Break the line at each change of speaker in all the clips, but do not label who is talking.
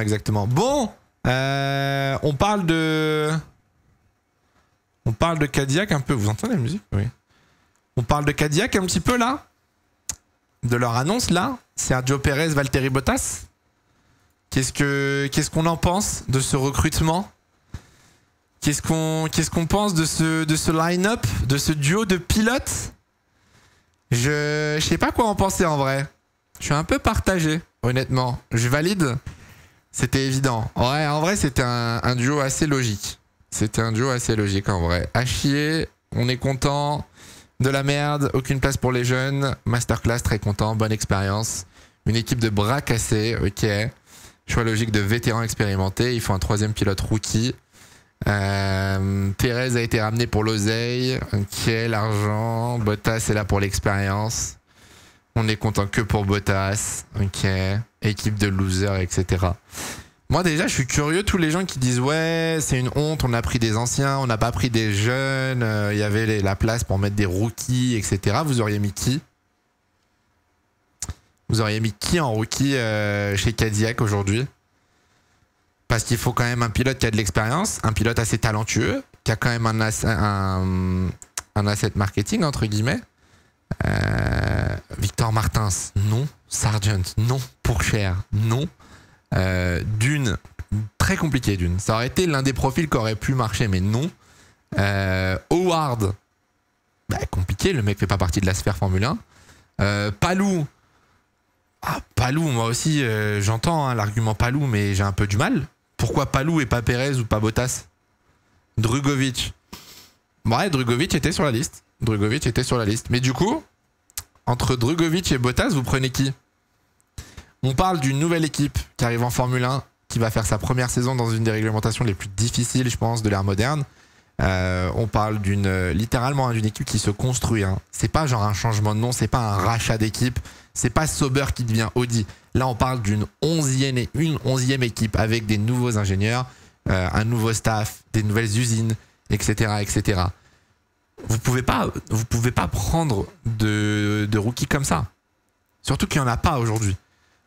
exactement. Bon, on parle de Cadillac un peu. Vous entendez la musique? Oui. On parle de Cadillac un petit peu là, de leur annonce là. Sergio Pérez, Valtteri Bottas. Qu'est-ce qu'on en pense de ce recrutement? Qu'est-ce qu'on pense de ce line-up, de ce duo de pilotes? Je sais pas quoi en penser en vrai. Je suis un peu partagé, honnêtement. Je valide. C'était évident. Ouais, en vrai, c'était un duo assez logique. C'était un duo assez logique en vrai. À chier, on est content. De la merde, aucune place pour les jeunes. Masterclass, très content, bonne expérience. Une équipe de bras cassés, ok. Choix logique de vétérans expérimentés. Il faut un troisième pilote rookie. Pérez a été ramené pour l'oseille. Ok, l'argent. Bottas est là pour l'expérience. On est content que pour Bottas. Ok. Équipe de losers, etc. Moi déjà je suis curieux, tous les gens qui disent ouais c'est une honte, on a pris des anciens, on n'a pas pris des jeunes, il y avait la place pour mettre des rookies, etc. Vous auriez mis qui? Vous auriez mis qui en rookie chez Cadillac aujourd'hui? Parce qu'il faut quand même un pilote qui a de l'expérience, un pilote assez talentueux, qui a quand même un asset marketing entre guillemets. Victor Martins, non. Sargent, non. Pourchaire, non. Dune, très compliqué Dune. Ça aurait été l'un des profils qui aurait pu marcher, mais non. Howard, bah, compliqué, le mec fait pas partie de la sphère Formule 1. Palou, Palou, moi aussi j'entends hein, l'argument Palou, mais j'ai un peu du mal. Pourquoi Palou et pas Pérez ou pas Bottas? Drugovic, ouais, Drugovic était sur la liste. Drugovic était sur la liste. Mais du coup, entre Drugovic et Bottas, vous prenez qui? On parle d'une nouvelle équipe qui arrive en Formule 1, qui va faire sa première saison dans une des réglementations les plus difficiles, je pense, de l'ère moderne. On parle littéralement d'une équipe qui se construit. Hein. C'est pas genre un changement de nom, c'est pas un rachat d'équipe, c'est pas Sauber qui devient Audi. Là, on parle d'une 11e équipe avec des nouveaux ingénieurs, un nouveau staff, des nouvelles usines, etc., etc. Vous pouvez pas prendre de rookies comme ça. Surtout qu'il n'y en a pas aujourd'hui.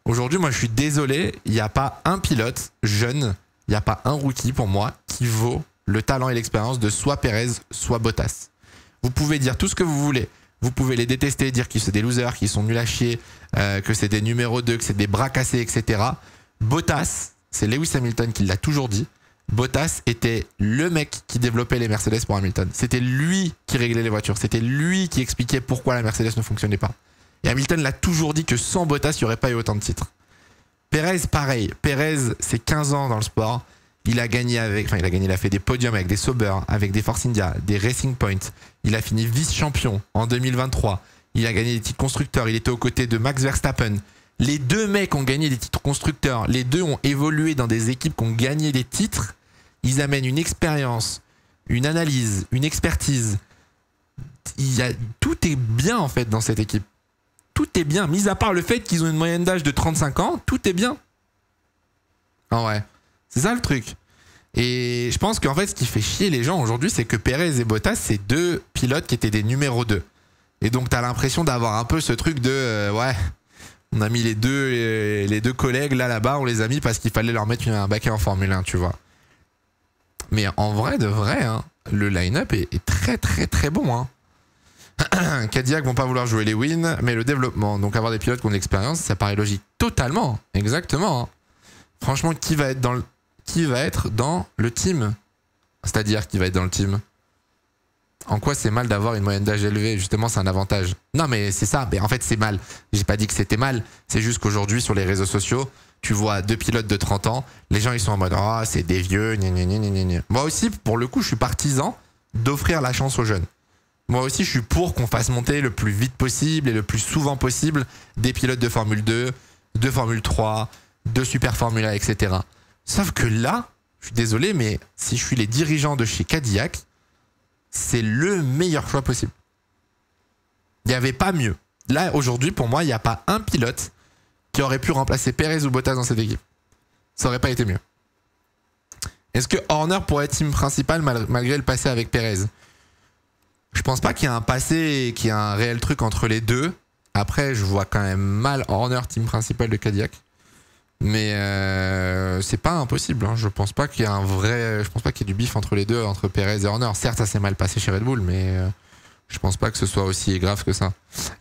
Aujourd'hui, moi, je suis désolé, il n'y a pas un pilote jeune, il n'y a pas un rookie pour moi qui vaut le talent et l'expérience de soit Pérez, soit Bottas. Vous pouvez dire tout ce que vous voulez. Vous pouvez les détester, dire qu'ils sont des losers, qu'ils sont nuls à chier, que c'est des numéros 2, que c'est des bras cassés, etc. Bottas, c'est Lewis Hamilton qui l'a toujours dit. Bottas était le mec qui développait les Mercedes pour Hamilton. C'était lui qui réglait les voitures. C'était lui qui expliquait pourquoi la Mercedes ne fonctionnait pas. Et Hamilton l'a toujours dit que sans Bottas, il n'y aurait pas eu autant de titres. Pérez, pareil. Pérez, c'est 15 ans dans le sport. Il a gagné il a fait des podiums avec des Sauber, avec des Force India, des Racing Point. Il a fini vice-champion en 2023. Il a gagné des titres constructeurs. Il était aux côtés de Max Verstappen. Les deux mecs ont gagné des titres constructeurs. Les deux ont évolué dans des équipes qui ont gagné des titres. Ils amènent une expérience, une analyse, une expertise. Tout est bien en fait dans cette équipe. Tout est bien, mis à part le fait qu'ils ont une moyenne d'âge de 35 ans, tout est bien. En vrai, c'est ça le truc. Et je pense qu'en fait, ce qui fait chier les gens aujourd'hui, c'est que Pérez et Bottas, c'est deux pilotes qui étaient des numéros 2. Et donc, t'as l'impression d'avoir un peu ce truc de... ouais, on a mis les deux collègues là-bas, on les a mis parce qu'il fallait leur mettre un baquet en Formule 1, tu vois. Mais en vrai, de vrai, hein, le line-up est très très très bon, hein. Cadillac vont pas vouloir jouer les wins, mais le développement, donc avoir des pilotes qui ont de l'expérience, ça paraît logique. Totalement, exactement. Hein. Franchement, qui va être dans le team? C'est-à-dire qui va être dans le team? En quoi c'est mal d'avoir une moyenne d'âge élevée? Justement, c'est un avantage. Non, mais c'est ça. Mais en fait, c'est mal. J'ai pas dit que c'était mal. C'est juste qu'aujourd'hui, sur les réseaux sociaux, tu vois deux pilotes de 30 ans. Les gens, ils sont en mode « Ah, oh, c'est des vieux. » Moi aussi, pour le coup, je suis partisan d'offrir la chance aux jeunes. Moi aussi, je suis pour qu'on fasse monter le plus vite possible et le plus souvent possible des pilotes de Formule 2, de Formule 3, de Super Formula, etc. Sauf que là, je suis désolé, mais si je suis les dirigeants de chez Cadillac, c'est le meilleur choix possible. Il n'y avait pas mieux. Là, aujourd'hui, pour moi, il n'y a pas un pilote qui aurait pu remplacer Pérez ou Bottas dans cette équipe. Ça aurait pas été mieux. Est-ce que Horner pourrait être team principal malgré le passé avec Pérez? Je pense pas qu'il y ait un passé, qu'il y ait un réel truc entre les deux. Après, je vois quand même mal Horner team principal de Cadillac. Mais c'est pas impossible. Hein. Je pense pas qu'il y ait je pense pas qu'il y ait du bif entre les deux, entre Perez et Horner. Certes, ça s'est mal passé chez Red Bull, mais je pense pas que ce soit aussi grave que ça.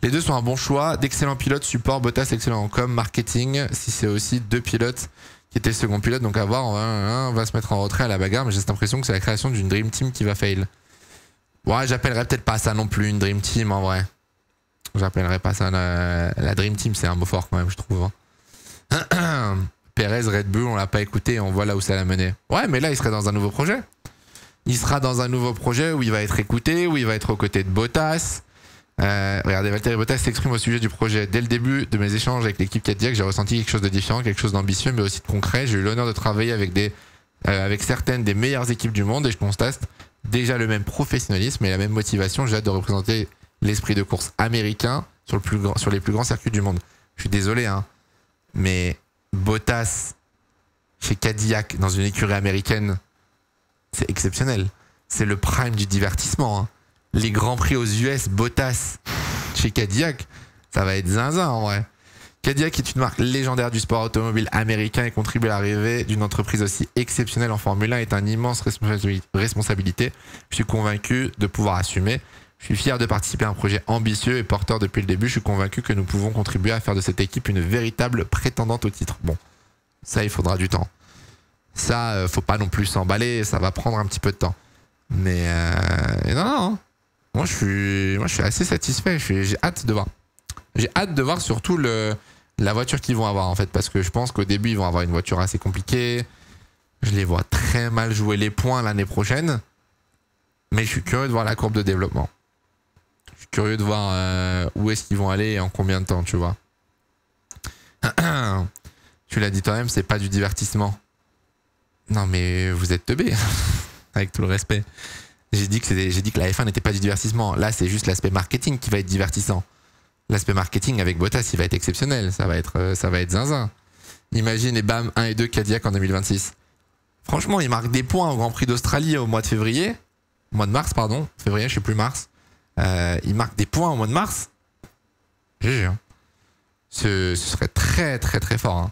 Les deux sont un bon choix, d'excellents pilotes, support, Bottas excellent en com, marketing. Si c'est aussi deux pilotes qui étaient le second pilote, donc à voir, on va se mettre en retrait à la bagarre, mais j'ai cette impression que c'est la création d'une Dream Team qui va fail. Ouais, j'appellerais peut-être pas ça non plus une Dream Team en vrai. J'appellerais pas ça la Dream Team, c'est un mot fort quand même, je trouve. Hein. Perez, Red Bull, on l'a pas écouté et on voit là où ça l'a mené. Ouais, mais là, il serait dans un nouveau projet. Il sera dans un nouveau projet où il va être écouté, où il va être aux côtés de Bottas. Regardez, Valtteri Bottas s'exprime au sujet du projet. Dès le début de mes échanges avec l'équipe Cadillac, j'ai ressenti quelque chose de différent, quelque chose d'ambitieux, mais aussi de concret. J'ai eu l'honneur de travailler avec certaines des meilleures équipes du monde et je constate déjà le même professionnalisme et la même motivation. J'ai hâte de représenter l'esprit de course américain sur les plus grands circuits du monde. Je suis désolé, hein, mais Bottas chez Cadillac dans une écurie américaine, c'est exceptionnel. C'est le prime du divertissement. Hein. Les grands prix aux US, Bottas chez Cadillac, ça va être zinzin en vrai. Cadillac est une marque légendaire du sport automobile américain et contribuer à l'arrivée d'une entreprise aussi exceptionnelle en Formule 1 est une immense responsabilité. Je suis convaincu de pouvoir assumer. Je suis fier de participer à un projet ambitieux et porteur depuis le début. Je suis convaincu que nous pouvons contribuer à faire de cette équipe une véritable prétendante au titre. Bon, ça, il faudra du temps. Ça, faut pas non plus s'emballer, ça va prendre un petit peu de temps. Mais non. Moi, je suis assez satisfait. J'ai hâte de voir. J'ai hâte de voir surtout la voiture qu'ils vont avoir en fait, parce que je pense qu'au début ils vont avoir une voiture assez compliquée. Je les vois très mal jouer les points l'année prochaine, mais je suis curieux de voir la courbe de développement. Je suis curieux de voir où est-ce qu'ils vont aller et en combien de temps, tu vois. Tu l'as dit toi-même, c'est pas du divertissement. Non mais vous êtes teubés, avec tout le respect. J'ai dit que la F1 n'était pas du divertissement. Là, c'est juste l'aspect marketing qui va être divertissant. L'aspect marketing avec Bottas, il va être exceptionnel. Ça va être zinzin. Imagine les BAM 1 et 2 Cadillac en 2026. Franchement, il marque des points au Grand Prix d'Australie au mois de février. Au mois de mars, pardon. Février, je sais plus mars. Il marque des points au mois de mars. GG. Hein. Ce serait très très très fort. Hein.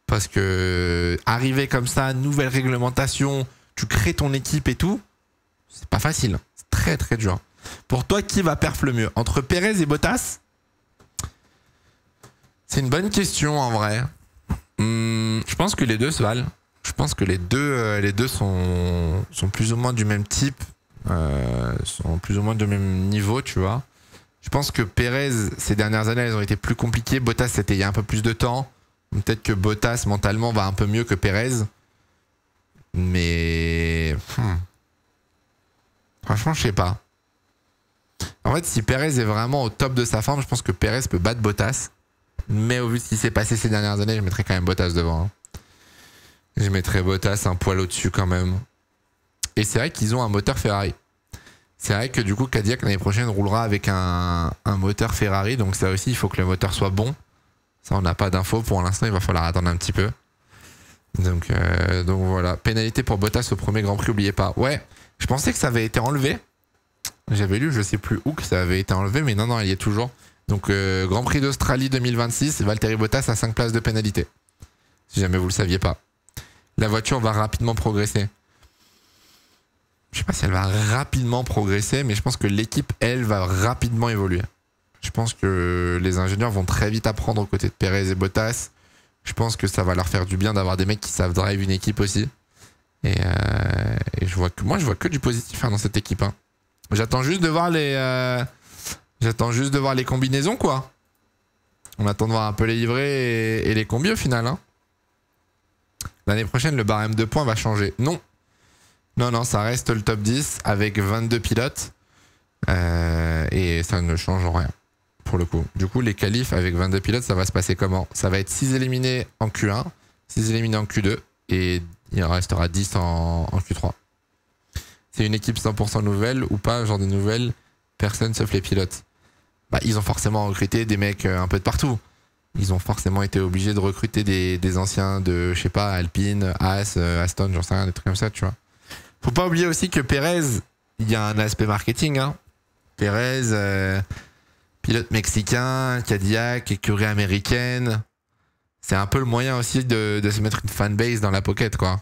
Parce que arriver comme ça, nouvelle réglementation, tu crées ton équipe et tout, c'est pas facile. C'est très très dur. Pour toi, qui va perf le mieux? Entre Perez et Bottas? C'est une bonne question en vrai. Je pense que les deux se valent. Je pense que les deux sont plus ou moins du même type, sont plus ou moins du même niveau, tu vois. Je pense que Perez, ces dernières années, elles ont été plus compliquées. Bottas, c'était il y a un peu plus de temps. Peut-être que Bottas, mentalement, va un peu mieux que Perez. Mais... franchement, je sais pas. En fait, si Perez est vraiment au top de sa forme, je pense que Perez peut battre Bottas. Mais au vu de ce qui s'est passé ces dernières années, je mettrais quand même Bottas devant. Hein. Je mettrais Bottas un poil au-dessus quand même. Et c'est vrai qu'ils ont un moteur Ferrari. C'est vrai que du coup, Cadillac l'année prochaine roulera avec un moteur Ferrari. Donc ça aussi, il faut que le moteur soit bon. Ça, on n'a pas d'infos pour l'instant. Il va falloir attendre un petit peu. Donc voilà. Pénalité pour Bottas au premier Grand Prix, n'oubliez pas. Ouais, je pensais que ça avait été enlevé. J'avais lu, je sais plus où, que ça avait été enlevé. Mais non, il y est toujours. Donc Grand Prix d'Australie 2026, Valtteri Bottas a 5 places de pénalité. Si jamais vous le saviez pas. La voiture va rapidement progresser. Je sais pas si elle va rapidement progresser, mais je pense que l'équipe, elle, va rapidement évoluer. Je pense que les ingénieurs vont très vite apprendre aux côtés de Perez et Bottas. Je pense que ça va leur faire du bien d'avoir des mecs qui savent drive une équipe aussi. Et je vois que du positif hein, dans cette équipe. Hein. J'attends juste de voir les combinaisons, quoi. On attend de voir un peu les livrets et les combis au final. Hein. L'année prochaine, le barème de points va changer. Non. Non, ça reste le top 10 avec 22 pilotes. Et ça ne change rien, pour le coup. Du coup, les qualifs avec 22 pilotes, ça va se passer comment? Ça va être 6 éliminés en Q1, 6 éliminés en Q2, et il en restera 10 en Q3. C'est une équipe 100% nouvelle ou pas, genre de nouvelles, personne sauf les pilotes. Bah, ils ont forcément recruté des mecs un peu de partout. Ils ont forcément été obligés de recruter des anciens de, je sais pas, Alpine, Haas, Aston, j'en sais rien, des trucs comme ça, tu vois. Faut pas oublier aussi que Perez, il y a un aspect marketing. Hein. Perez, pilote mexicain, Cadillac, écurie américaine. C'est un peu le moyen aussi de se mettre une fanbase dans la pocket, quoi.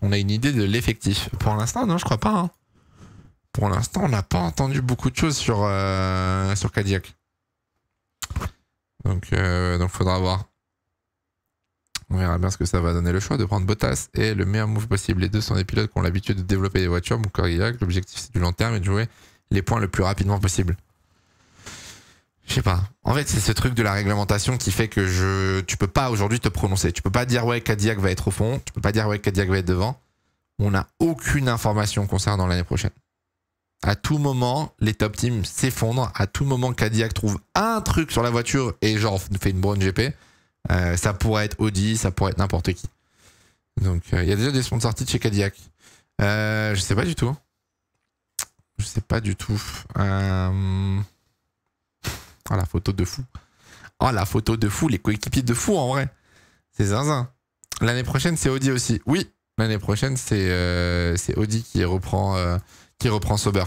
On a une idée de l'effectif. Pour l'instant, non, je crois pas. Hein. Pour l'instant, on n'a pas entendu beaucoup de choses sur Cadillac. Donc, faudra voir. On verra bien ce que ça va donner. Le choix de prendre Bottas et le meilleur move possible. Les deux sont des pilotes qui ont l'habitude de développer des voitures. Mon Cadillac, l'objectif c'est du long terme et de jouer les points le plus rapidement possible. Je sais pas. En fait, c'est ce truc de la réglementation qui fait que tu peux pas aujourd'hui te prononcer. Tu peux pas dire ouais, Cadillac va être au fond. Tu peux pas dire ouais, Cadillac va être devant. On n'a aucune information concernant l'année prochaine. À tout moment, les top teams s'effondrent. À tout moment, Cadillac trouve un truc sur la voiture et genre fait une bonne GP. Ça pourrait être Audi, ça pourrait être n'importe qui. Donc, il y a déjà des sponsors de chez Cadillac. Je sais pas du tout. Je sais pas du tout. Oh, la photo de fou. Oh, la photo de fou. Les coéquipiers de fou, en vrai. C'est zinzin. L'année prochaine, c'est Audi aussi. Oui, l'année prochaine, c'est Audi qui reprend Sauber.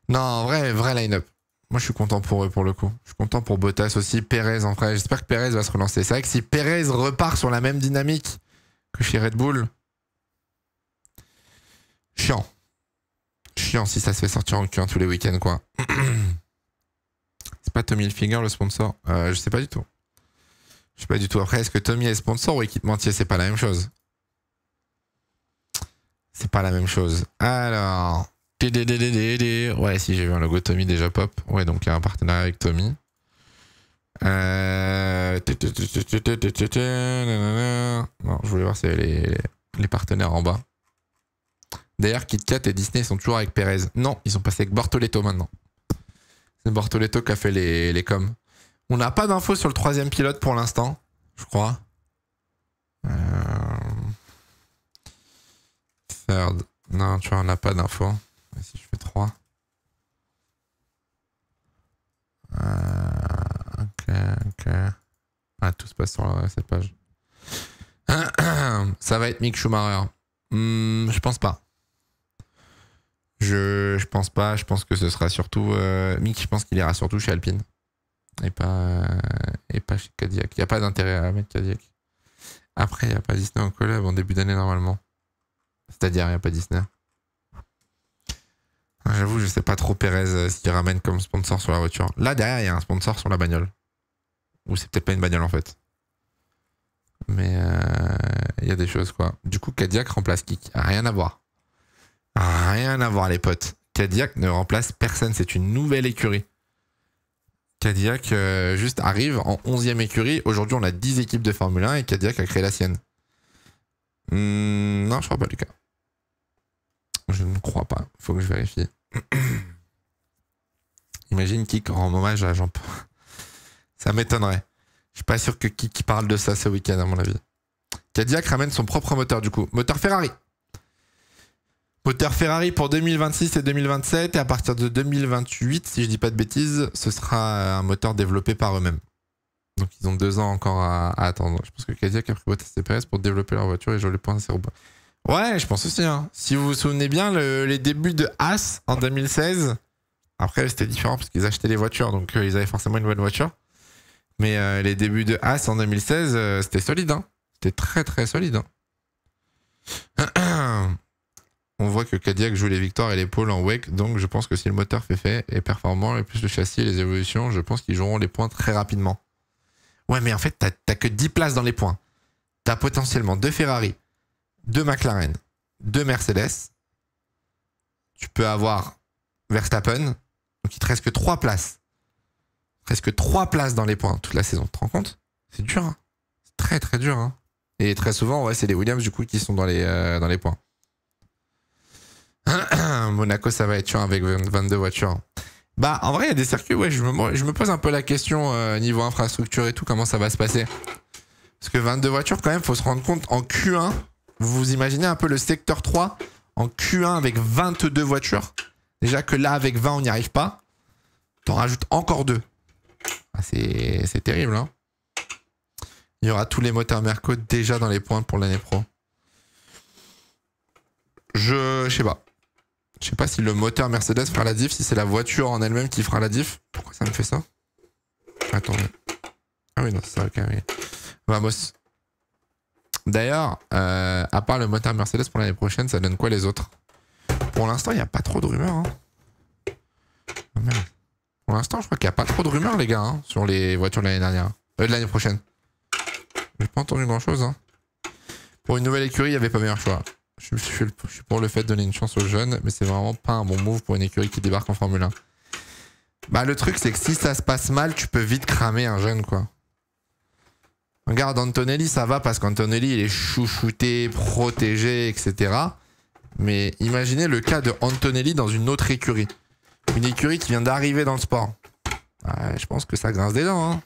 Non, en vrai line-up. Moi, je suis content pour eux, pour le coup. Je suis content pour Bottas aussi. Perez, en vrai. J'espère que Perez va se relancer. C'est vrai que si Perez repart sur la même dynamique que chez Red Bull, chiant. Chiant si ça se fait sortir en Q1 tous les week-ends, quoi. C'est pas Tommy Hilfiger le sponsor? Je sais pas du tout. Je sais pas du tout. Après, est-ce que Tommy est sponsor ou équipementier? C'est pas la même chose. C'est pas la même chose. Alors... Ouais, si j'ai vu un logo Tommy déjà pop. Ouais, donc il y a un partenariat avec Tommy. Non, je voulais voir si les partenaires en bas. D'ailleurs, KitKat et Disney sont toujours avec Perez. Non, ils sont passés avec Bortoletto maintenant. C'est Bortoletto qui a fait les coms. On n'a pas d'infos sur le troisième pilote pour l'instant, je crois. Third. Non, tu vois, on n'a pas d'infos. Si je fais 3. Ok. Ah, tout se passe sur cette page. Ça va être Mick Schumacher. Je pense pas. Je pense pas. Je pense que ce sera surtout... Mick, je pense qu'il ira surtout chez Alpine. Et pas chez Cadillac. Il n'y a pas d'intérêt à mettre Cadillac. Après, il n'y a pas Disney en collab en début d'année normalement. C'est-à-dire, il n'y a pas Disney. J'avoue, je sais pas trop Perez ce qu'il ramène comme sponsor sur la voiture. Là, derrière, il y a un sponsor sur la bagnole. Ou c'est peut-être pas une bagnole en fait. Mais il y a des choses quoi. Du coup, Cadillac remplace Kik. Rien à voir. Rien à voir les potes. Cadillac ne remplace personne. C'est une nouvelle écurie. Cadillac juste arrive en 11e écurie. Aujourd'hui, on a 10 équipes de Formule 1 et Cadillac a créé la sienne. Non, je crois pas, Lucas. Je ne crois pas. Faut que je vérifie. Imagine Kik rend hommage à Jean-Paul. Ça m'étonnerait. Je suis pas sûr que Kik parle de ça ce week-end, à mon avis. Cadillac ramène son propre moteur, du coup. Moteur Ferrari. Moteur Ferrari pour 2026 et 2027. Et à partir de 2028, si je dis pas de bêtises, ce sera un moteur développé par eux-mêmes. Donc ils ont 2 ans encore à attendre. Je pense que Cadillac a pris Bottas et Perez pour développer leur voiture et jouer les points à 0. Ouais, je pense aussi. Hein. Si vous vous souvenez bien, les débuts de Haas en 2016, après c'était différent parce qu'ils achetaient les voitures, donc ils avaient forcément une bonne voiture. Mais les débuts de Haas en 2016, c'était solide. Hein. C'était très très solide. Hein. On voit que Cadillac joue les victoires et les pôles en WEC, donc je pense que si le moteur fait est performant, et plus le châssis et les évolutions, je pense qu'ils joueront les points très rapidement. Ouais, mais en fait, t'as que 10 places dans les points. T'as potentiellement 2 Ferrari, 2 McLaren, 2 Mercedes. Tu peux avoir Verstappen. Donc il te reste que 3 places. Presque 3 places dans les points toute la saison. Tu te rends compte? C'est dur. Hein, c'est très très dur. Hein. Et très souvent, ouais, c'est les Williams du coup qui sont dans les points. Monaco, ça va être chiant avec 22 voitures. Bah, en vrai, il y a des circuits, ouais, je me pose un peu la question niveau infrastructure et tout, comment ça va se passer. Parce que 22 voitures, quand même, faut se rendre compte, en Q1, vous imaginez un peu le secteur 3 en Q1 avec 22 voitures. Déjà que là, avec 20, on n'y arrive pas. T'en rajoutes encore 2. Ah, c'est terrible, hein. Il y aura tous les moteurs Merco déjà dans les points pour l'année pro. Je sais pas. Je sais pas si le moteur Mercedes fera la diff, si c'est la voiture en elle-même qui fera la diff. Pourquoi ça me fait ça? Attendez. Ah oui, non, c'est ça, ok, oui. Vamos. D'ailleurs, à part le moteur Mercedes pour l'année prochaine, ça donne quoi les autres? Pour l'instant, il n'y a pas trop de rumeurs. Hein. Oh, merde. Pour l'instant, je crois qu'il n'y a pas trop de rumeurs, les gars, hein, sur les voitures de l'année dernière. De l'année prochaine. J'ai pas entendu grand chose. Hein. Pour une nouvelle écurie, il n'y avait pas meilleur choix. Je suis pour le fait de donner une chance aux jeunes, mais c'est vraiment pas un bon move pour une écurie qui débarque en Formule 1. Bah, le truc, c'est que si ça se passe mal, tu peux vite cramer un jeune, quoi. Regarde, Antonelli, ça va parce qu'Antonelli, il est chouchouté, protégé, etc. Mais imaginez le cas de Antonelli dans une autre écurie. Une écurie qui vient d'arriver dans le sport. Ouais, je pense que ça grince des dents. Hein.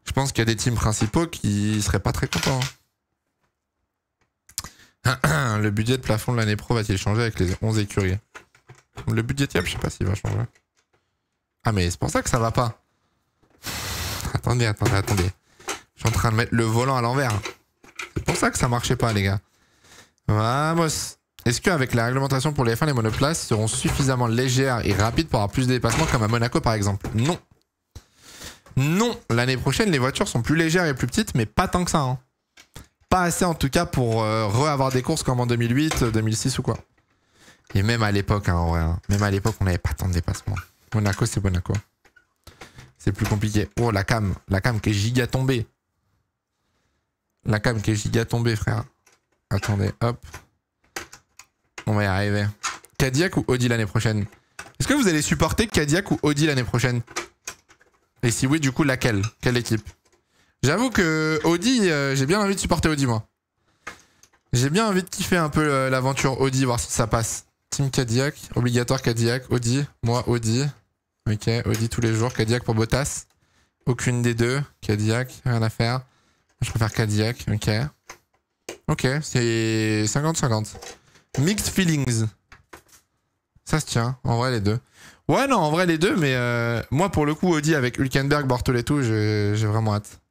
Je pense qu'il y a des teams principaux qui seraient pas très contents. Hein. Le budget de plafond de l'année pro va-t-il changer avec les 11 écuries? Le budget TIAP, je sais pas s'il va changer. Ah mais c'est pour ça que ça va pas. Attendez. Je suis en train de mettre le volant à l'envers. C'est pour ça que ça marchait pas, les gars. Vamos. Est-ce qu'avec la réglementation pour les F1, les monoplaces seront suffisamment légères et rapides pour avoir plus de déplacements comme à Monaco, par exemple? Non. Non. L'année prochaine, les voitures sont plus légères et plus petites, mais pas tant que ça. Hein. Pas assez, en tout cas, pour avoir des courses comme en 2008, 2006 ou quoi. Et même à l'époque, hein, en vrai. Hein. Même à l'époque, on n'avait pas tant de dépassements. Monaco, c'est Monaco. C'est plus compliqué. Oh, la cam qui est giga tombée. La cam qui est giga tombée, frère. Attendez, hop. On va y arriver. Cadillac ou Audi l'année prochaine? Est-ce que vous allez supporter Cadillac ou Audi l'année prochaine? Et si oui, du coup, laquelle? Quelle équipe? J'avoue que Audi, j'ai bien envie de supporter Audi, moi. J'ai bien envie de kiffer un peu l'aventure Audi, voir si ça passe. Team Cadillac, obligatoire Cadillac, Audi. Moi, Audi. Ok, Audi tous les jours. Cadillac pour Bottas. Aucune des deux. Cadillac, rien à faire. Je préfère Cadillac, ok. Ok, c'est 50-50. Mixed feelings. Ça se tient, en vrai les deux. Ouais non, en vrai les deux, mais moi pour le coup Audi avec Hülkenberg, Bortoleto, j'ai vraiment hâte.